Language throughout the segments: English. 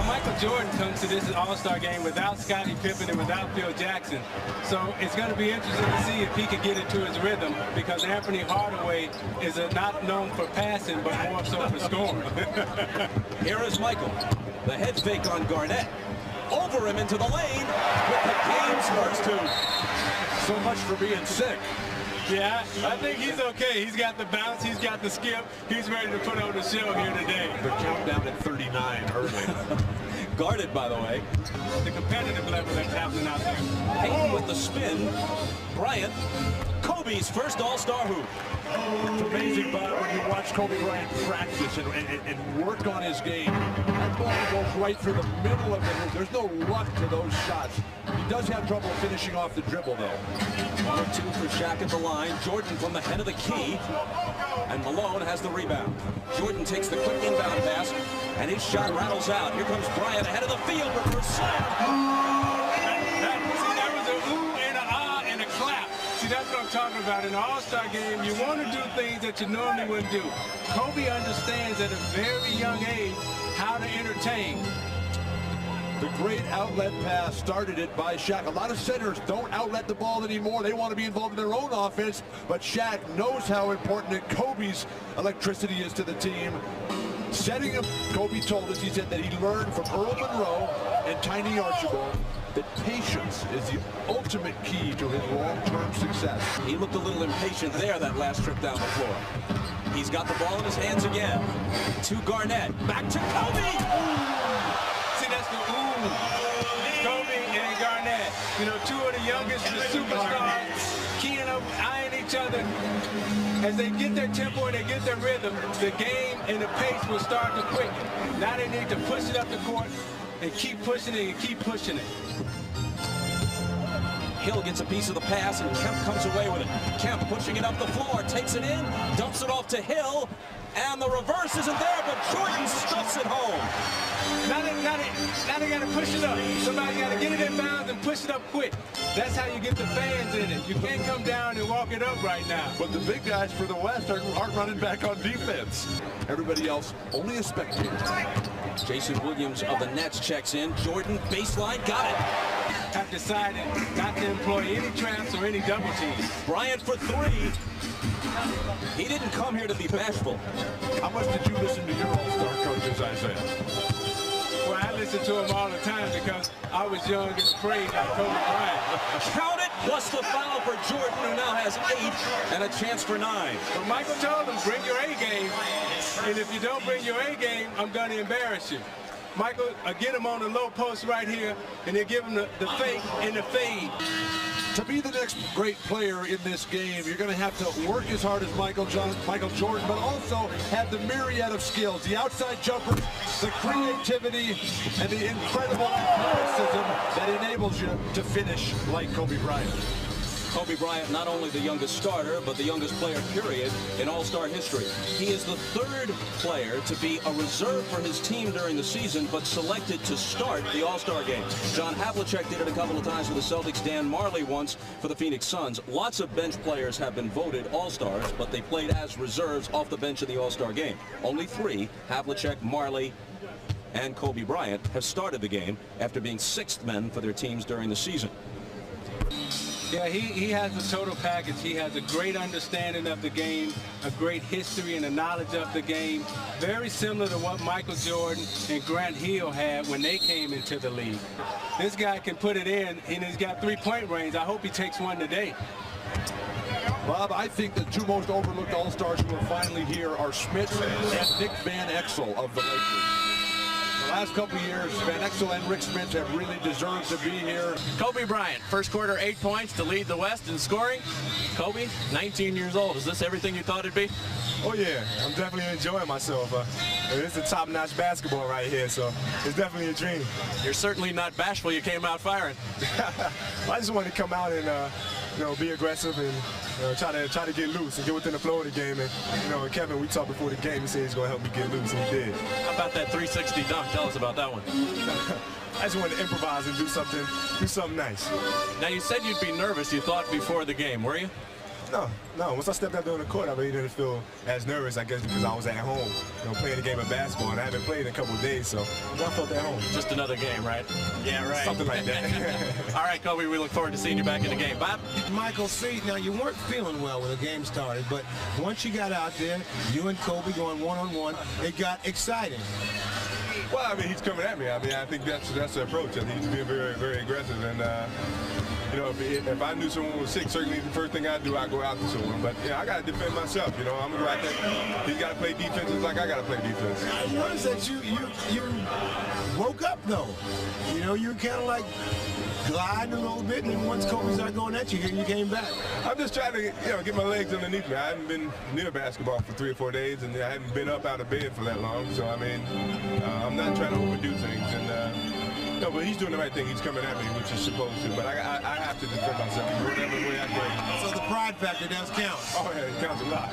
Michael Jordan comes to this All-Star game without Scottie Pippen and without Phil Jackson. So it's going to be interesting to see if he can get into his rhythm, because Anthony Hardaway is not known for passing, but more so for scoring. Here is Michael. The head fake on Garnett. Over him into the lane with the game's first two. So much for being sick. Yeah, I think he's okay. He's got the bounce, he's got the skip. He's ready to put on the show here today. The countdown at 39 early. Guarded, by the way. The competitive level that's happening out there. Payton with the spin. Bryant. Kobe's first All-Star hoop. It's amazing, Bob, when you watch Kobe Bryant practice and work on his game. That ball goes right through the middle of the hoop. There's no luck to those shots. He does have trouble finishing off the dribble, though. 1-2 for Shaq at the line. Jordan from the head of the key. And Malone has the rebound. Jordan takes the quick inbound pass, and his shot rattles out. Here comes Bryant ahead of the field. Reverse slam. That's what I'm talking about. In an All-Star game, you want to do things that you normally wouldn't do. Kobe understands at a very young age how to entertain. The great outlet pass started it by Shaq. A lot of centers don't outlet the ball anymore. They want to be involved in their own offense, but Shaq knows how important Kobe's electricity is to the team. Setting him, Kobe told us, he said that he learned from Earl Monroe and Tiny Archibald that patience is the ultimate key to his long-term success. He looked a little impatient there that last trip down the floor. He's got the ball in his hands again. To Garnett. Back to Kobe. See, that's the Kobe and Garnett. You know, two of the youngest, the superstars, keying up, eyeing each other. As they get their tempo and they get their rhythm, the game and the pace will start to quicken. Now they need to push it up the court and keep pushing it and keep pushing it. Hill gets a piece of the pass, and Kemp comes away with it. Kemp pushing it up the floor, takes it in, dumps it off to Hill, and the reverse isn't there, but Jordan stuffs it home. Now they got to push it up. Somebody got to get it in bounds and push it up quick. That's how you get the fans in it. You can't come down and walk it up right now. But the big guys for the West aren't running back on defense. Everybody else, only a spectator. Jason Williams of the Nets checks in. Jordan, baseline, got it. Have decided not to employ any traps or any double teams. Bryant for three. He didn't come here to be bashful. How much did you listen to your All-Star coaches, Isaiah? Well, I listen to him all the time because I was young and afraid like Kobe Bryant. Count it, plus the foul for Jordan, who now has 8 and a chance for 9. But Michael told him, bring your A game. And if you don't bring your A game, I'm going to embarrass you. Michael, get him on the low post right here, and then give him the fake and the fade. To be the next great player in this game, you're going to have to work as hard as Michael Jordan, but also have the myriad of skills, the outside jumper, the creativity, and the incredible athleticism that enables you to finish like Kobe Bryant. Kobe Bryant, not only the youngest starter, but the youngest player, period, in All-Star history. He is the 3rd player to be a reserve for his team during the season, but selected to start the All-Star game. John Havlicek did it a couple of times for the Celtics, Dan Marley once for the Phoenix Suns. Lots of bench players have been voted All-Stars, but they played as reserves off the bench in the All-Star game. Only 3, Havlicek, Marley, and Kobe Bryant, have started the game after being 6th men for their teams during the season. Yeah, he has a total package. He has a great understanding of the game, a great history and a knowledge of the game, very similar to what Michael Jordan and Grant Hill had when they came into the league. This guy can put it in, and he's got 3-point range. I hope he takes one today. Bob, I think the 2 most overlooked All-Stars who are finally here are Schmitz and Nick Van Exel of the Lakers. The last couple of years, Van Exel and Rick Schmitz have really deserved to be here. Kobe Bryant, first quarter 8 points to lead the West in scoring. Kobe, 19 years old. Is this everything you thought it'd be? Oh yeah, I'm definitely enjoying myself. It's a top-notch basketball right here, so it's definitely a dream. You're certainly not bashful. You came out firing. I just wanted to come out and be aggressive and try to get loose and get within the flow of the game. And Kevin, we talked before the game. He said he's gonna help me get loose, and he did. How about that 360 dunk? Tell us about that one. I just wanted to improvise and do something nice. Now, you said you'd be nervous, you thought, before the game, were you? No. Once I stepped out there on the court, I really didn't feel as nervous, I guess, because I was at home, playing the game of basketball, and I haven't played in a couple of days, so I felt at home. Just another game, right? Yeah, right. Something like that. All right, Kobe, we look forward to seeing you back in the game. Bob? Michael, see, now you weren't feeling well when the game started, but once you got out there, you and Kobe going one-on-one, it got exciting. Well, I mean, he's coming at me. I mean, I think that's the approach. I think he's being very, very aggressive. And, you know, if I knew someone was sick, certainly the first thing I'd do, I'd go out to someone. But, yeah, I got to defend myself. You know, I'm going to go out there. He's got to play defense just like I got to play defense. I noticed that you woke up, though. You know, you were kind of like gliding a little bit, and once Kobe started going at you, you came back. I'm just trying to, get my legs underneath me. I haven't been near basketball for 3 or 4 days, and I haven't been up out of bed for that long. So, I mean, I'm not trying to overdo things. And, no, but he's doing the right thing. He's coming at me, which he's supposed to. But I have to defend myself whatever way I can. So the pride factor does count. Oh, yeah, it counts a lot.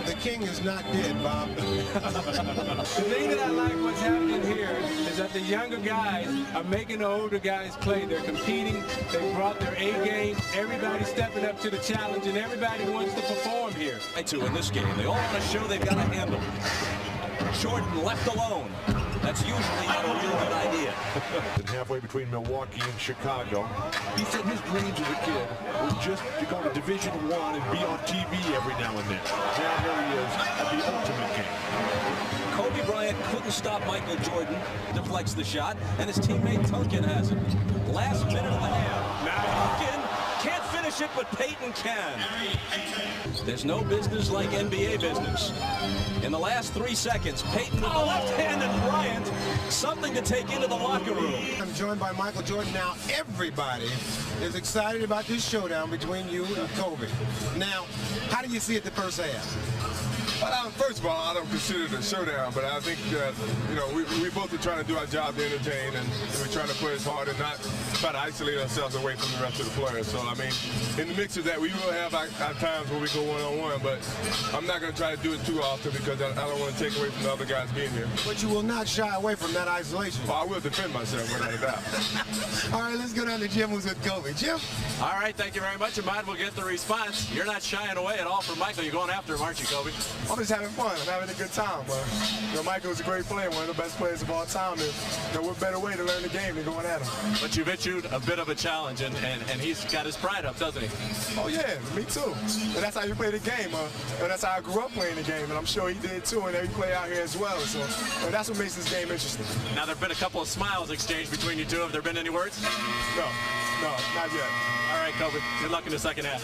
The king is not dead, Bob. The thing that I like what's happening here is that the younger guys are making the older guys play. They're competing. They brought their A game. Everybody's stepping up to the challenge, and everybody wants to perform here. In this game, they all want to show they've got a handle. Jordan left alone. That's usually not a real good idea. And halfway between Milwaukee and Chicago, he said his dreams as a kid was just to go to Division I and be on TV every now and then. Now here he is at the ultimate game. Kobe Bryant couldn't stop Michael Jordan, deflects the shot, and his teammate Tunkin has it. Last minute of the half. Tunkin can't finish it, but Peyton can. There's no business like NBA business. In the last 3 seconds, Peyton with the left-handed Bryant, something to take into the locker room. I'm joined by Michael Jordan. Now everybody is excited about this showdown between you and Kobe. Now, how do you see it the first half? Well, first of all, I don't consider it a showdown, but I think that, we both are trying to do our job to entertain, and we're trying to play as hard and not try to isolate ourselves away from the rest of the players. So, I mean, in the mix of that, we will have our times where we go one-on-one, but I'm not going to try to do it too often because I don't want to take away from the other guys being here. But you will not shy away from that isolation. Well, I will defend myself without a doubt. All right, let's go down to Jim, who's with Kobe. Jim? All right, thank you very much. And Ahmad will get the response. You're not shying away at all from Michael. You're going after him, aren't you, Kobe? I'm just having fun. I'm having a good time. Michael is a great player, one of the best players of all time. And what better way to learn the game than going at him? But you've issued a bit of a challenge, and he's got his pride up, doesn't he? Oh, yeah, me too. And that's how you play the game. And that's how I grew up playing the game. And I'm sure he did too, and every player out here as well. So that's what makes this game interesting. Now, there have been a couple of smiles exchanged between you two. Have there been any words? No, not yet. All right, Kobe. Good luck in the second half.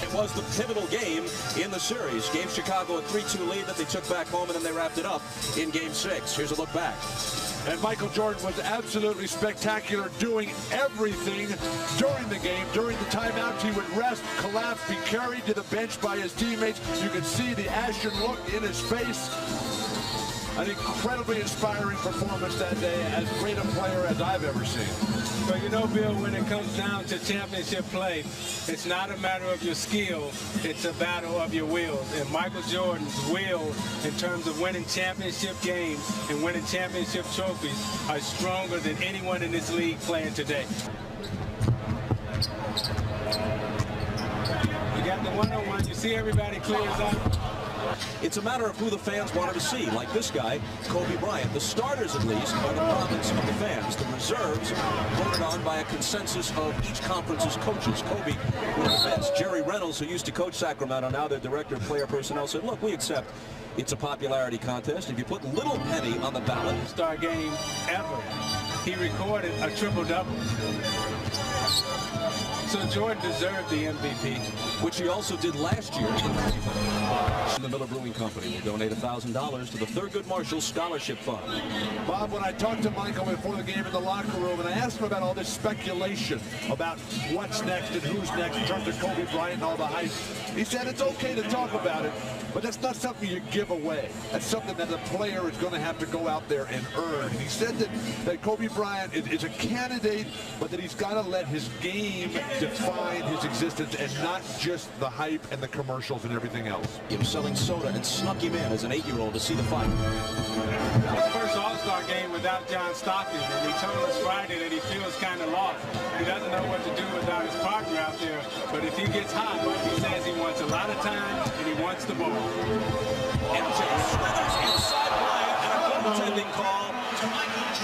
It was the pivotal game in the series. Gave Chicago a 3-2 lead that they took back home, and then they wrapped it up in Game 6. Here's a look back. And Michael Jordan was absolutely spectacular, doing everything during the game. During the timeouts, he would rest, collapse, be carried to the bench by his teammates. You could see the ashen look in his face. An incredibly inspiring performance that day, as great a player as I've ever seen. But Bill, when it comes down to championship play, it's not a matter of your skill, it's a battle of your wills. And Michael Jordan's will in terms of winning championship games and winning championship trophies are stronger than anyone in this league playing today. You got the one-on-one, you see everybody clears up. It's a matter of who the fans wanted to see, like this guy, Kobe Bryant. The starters, at least, are the province of the fans. The reserves voted on by a consensus of each conference's coaches. Kobe with the best. Jerry Reynolds, who used to coach Sacramento, now their director of player personnel, said, look, we accept it's a popularity contest. If you put Little Penny on the ballot. Star game ever. He recorded a triple-double. So Jordan deserved the MVP. Which he also did last year in Cleveland. The Miller Brewing Company will donate $1,000 to the Thurgood Marshall Scholarship Fund. Bob, when I talked to Michael before the game in the locker room, and I asked him about all this speculation about what's next and who's next in terms of Kobe Bryant and all the hype, he said it's okay to talk about it, but that's not something you give away. That's something that the player is going to have to go out there and earn. He said that Kobe Bryant is a candidate, but that he's got to let his game define his existence and not just the hype and the commercials and everything else. Selling sparkling soda and snuck him in as an 8-year-old to see the fight. His first All-Star game without John Stockton, and he told us Friday that he feels kind of lost. He doesn't know what to do without his partner out there, but if he gets hot, he says he wants a lot of time and he wants the ball. MJ slithers inside Bryant, and a goaltending call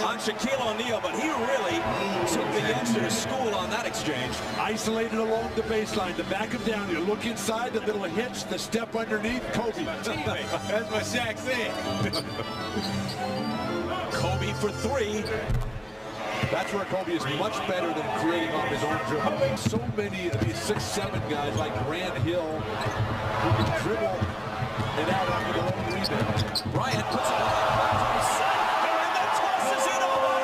on Shaquille O'Neal, but he really took the youngster to school on that exchange. Isolated along the baseline, to back him down. You look inside, the little hitch, the step underneath, Kobe. That's what Shaq said. Kobe for 3. That's where Kobe is much better than creating off his own dribble. So many of these 6'7" guys like Grant Hill who can dribble it out after their own rebound. Bryant puts it on his side and then tosses it over.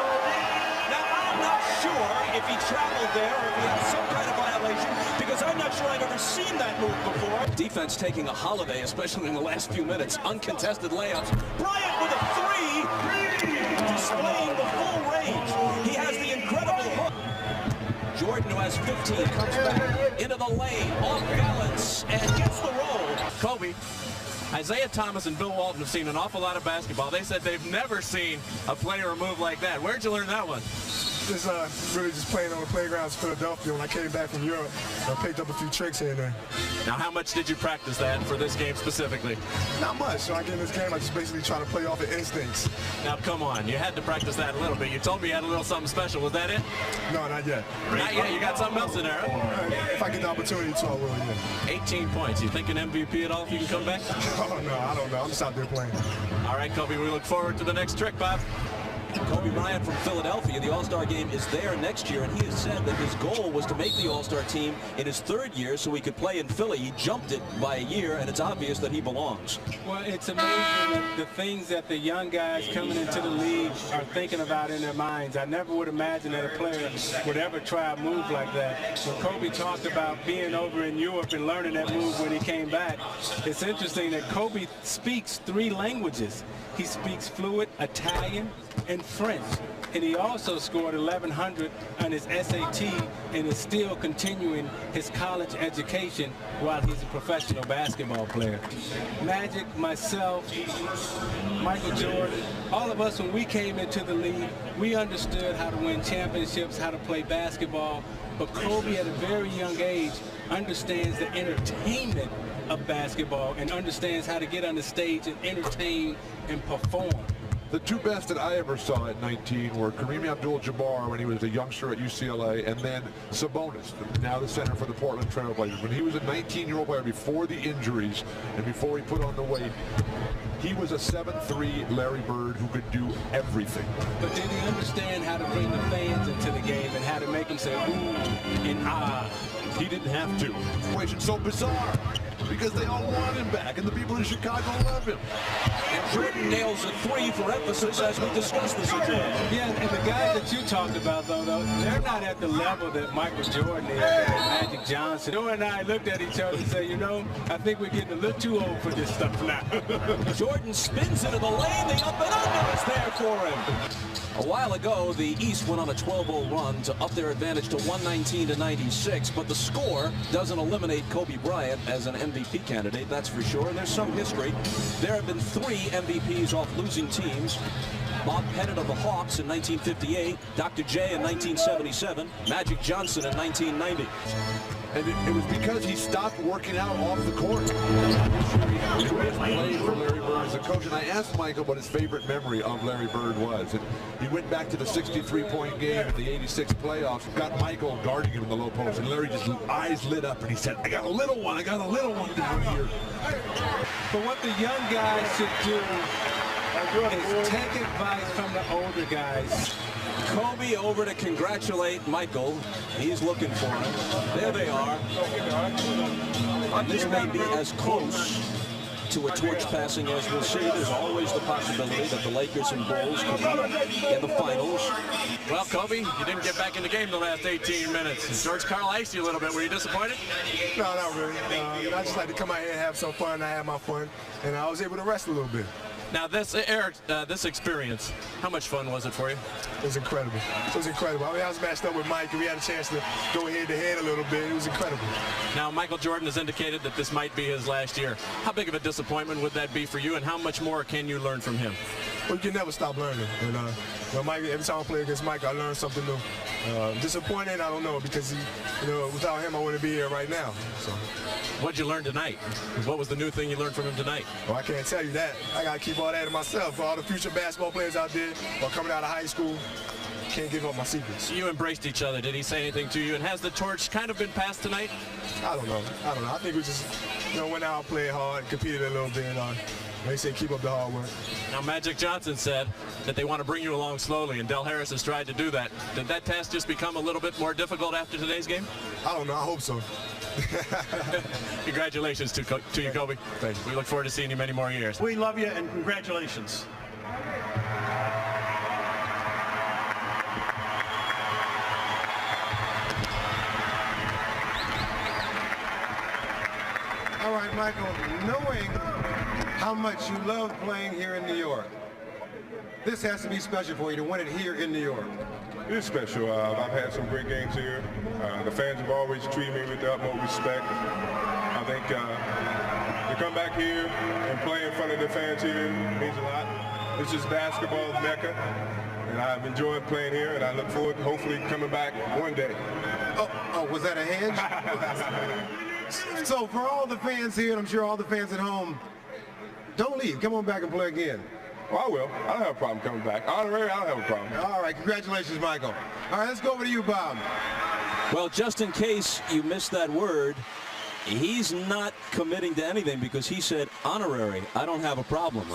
Now, I'm not sure if he traveled there or if he had some kind of violation, because I'm not sure I've ever seen that move before. Defense taking a holiday, especially in the last few minutes. Uncontested layups. Bryant with a 3, displaying the full range. He has the incredible hook. Jordan, who has 15, comes back into the lane, off balance, and gets the roll. Kobe, Isaiah Thomas and Bill Walton have seen an awful lot of basketball. They said they've never seen a player move like that. Where'd you learn that one? Just really just playing on the playgrounds in Philadelphia. When I came back from Europe, I picked up a few tricks here and there. Now, how much did you practice that for this game specifically? Not much. When I get in this game, I just basically try to play off the instincts. Now, come on. You had to practice that a little bit. You told me you had a little something special. Was that it? No, not yet. Not yet. You got something else in there, huh? If I get the opportunity to, I will, yeah. 18 points. You thinking MVP at all if you can come back? Oh, no, I don't know. I'm just out there playing. All right, Kobe, we look forward to the next trick, Bob. Kobe Bryant from Philadelphia. The All-Star game is there next year, and he has said that his goal was to make the All-Star team in his 3rd year so he could play in Philly. He jumped it by a year, and it's obvious that he belongs. Well, it's amazing the things that the young guys coming into the league are thinking about in their minds. I never would imagine that a player would ever try a move like that. When Kobe talked about being over in Europe and learning that move when he came back, it's interesting that Kobe speaks 3 languages. He speaks fluent Italian and French, and he also scored 1,100 on his SAT and is still continuing his college education while he's a professional basketball player. Magic, myself, Michael Jordan, all of us, when we came into the league, we understood how to win championships, how to play basketball, but Kobe at a very young age understands the entertainment of basketball and understands how to get on the stage and entertain and perform. The 2 best that I ever saw at 19 were Kareem Abdul-Jabbar when he was a youngster at UCLA, and then Sabonis, now the center for the Portland Trail Blazers. When he was a 19-year-old player before the injuries and before he put on the weight, he was a 7'3" Larry Bird who could do everything. But did he understand how to bring the fans into the game and how to make them say ooh and ah? He didn't have to. Situation's so bizarre because they all want him back, and the people in Chicago love him. And Jordan nails a 3 for emphasis as we discuss the situation. Yeah, and the guys that you talked about, though, they're not at the level that Michael Jordan is and Magic Johnson. Joe and I looked at each other and said, you know, I think we're getting a little too old for this stuff now. Jordan spins into the lane. The up and under is there for him. A while ago, the East went on a 12-0 run to up their advantage to 119-96, but the score doesn't eliminate Kobe Bryant as an MVP candidate, that's for sure, and there's some history. There have been 3 MVPs off losing teams. Bob Pettit of the Hawks in 1958, Dr. J in 1977, Magic Johnson in 1990. And it was because he stopped working out off the court. He was playing for Larry Bird as a coach, and I asked Michael what his favorite memory of Larry Bird was. And he went back to the 63-point game in the 86 playoffs, got Michael guarding him in the low post, and Larry just eyes lit up, and he said, I got a little one down here. But what the young guys should do is take advice from the older guys. Kobe over to congratulate Michael. He's looking for him. There they are. And this may be as close to a torch passing as we'll see. There's always the possibility that the Lakers and Bulls could be in the finals. Well, Kobe, you didn't get back in the game the last 18 minutes. George Karl iced you a little bit. Were you disappointed? No, not really. I just like to come out here and have some fun. I had my fun, and I was able to rest a little bit. Now, Eric, this experience, how much fun was it for you? It was incredible. It was incredible. I mean, I was matched up with Mike, and we had a chance to go head-to-head a little bit. It was incredible. Now, Michael Jordan has indicated that this might be his last year. How big of a disappointment would that be for you, and how much more can you learn from him? Well, you can never stop learning. And, Mike, every time I play against Mike, I learn something new. Disappointed, I don't know, because without him, I wouldn't be here right now. So. What'd you learn tonight? What was the new thing you learned from him tonight? Well, I can't tell you that. I got to keep all that to myself. For all the future basketball players out there or coming out of high school, can't give up my secrets. You embraced each other. Did he say anything to you? And has the torch kind of been passed tonight? I don't know. I think we just, went out, played hard, competed a little bit. They say keep up the hard work. Now, Magic Johnson said that they want to bring you along slowly, and Del Harris has tried to do that. Did that task just become a little bit more difficult after today's game? I don't know. I hope so. Congratulations to you, Kobe. Thank you. We look forward to seeing you many more years. We love you, and congratulations. All right, Michael, knowing how much you love playing here in New York, this has to be special for you to win it here in New York. It is special. I've had some great games here. The fans have always treated me with the utmost respect. I think to come back here and play in front of the fans here means a lot. This is basketball Mecca, and I've enjoyed playing here, and I look forward to hopefully coming back one day. Oh, was that a hedge? So for all the fans here, and I'm sure all the fans at home, don't leave. Come on back and play again. Well, I will. I don't have a problem coming back. Honorary, I don't have a problem. All right, congratulations, Michael. All right, let's go over to you, Bob. Well, just in case you missed that word, he's not committing to anything because he said honorary. I don't have a problem.